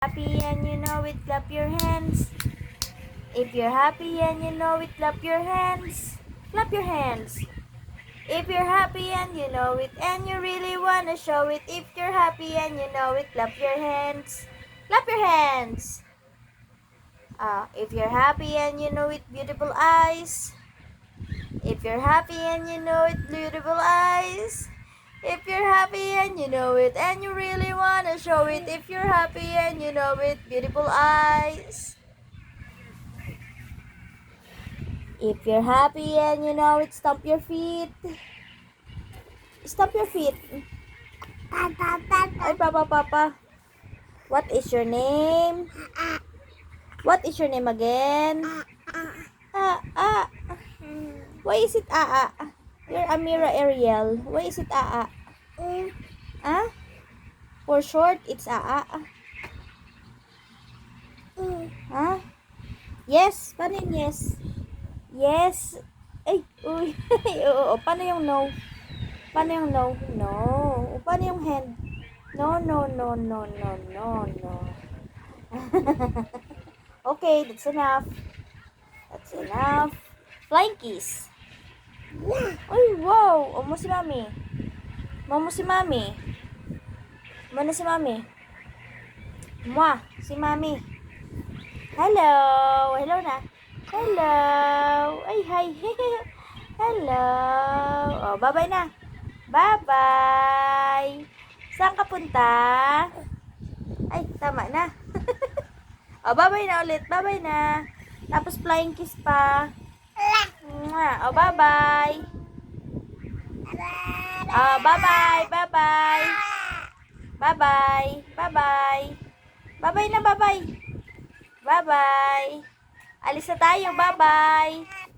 Happy and you know it, clap your hands. If you're happy and you know it, clap your hands. Clap your hands. If you're happy and you know it and you really wanna show it, if you're happy and you know it, clap your hands. Clap your hands. If you're happy and you know it, beautiful eyes. If you're happy and you know it, beautiful eyes. If you're happy and you know it and you really wanna show it, if you're happy and you know it, beautiful eyes. If you're happy and you know it, stomp your feet. Stomp your feet. Ay, Papa. What is your name? What is your name again? Ah. Why is it You're Amira Ariel. Why is it Ah? For short, it's Huh? Yes. Paano yung yes? Yes. Ay, uy. Oo. Paano yung no? Paano yung no? No. Paano yung hand? No. Okay, that's enough. That's enough. Flying kiss. Ay, wow. O mo si Mami. Mo si Mami. Mo na si Mami. Mwah, si Mami. Hello. Hello na. Hello. Ay, hi. Hello. Oh, bye-bye na. Bye-bye. Saan ka punta? Ay, tama na. Oh, bye-bye na ulit. Bye-bye na. Tapos flying kiss pa. Oh, bye-bye. Oh, bye-bye. Bye-bye. Bye-bye. Bye-bye. Bye-bye na, bye-bye. Bye-bye. Alis na tayo. Bye-bye.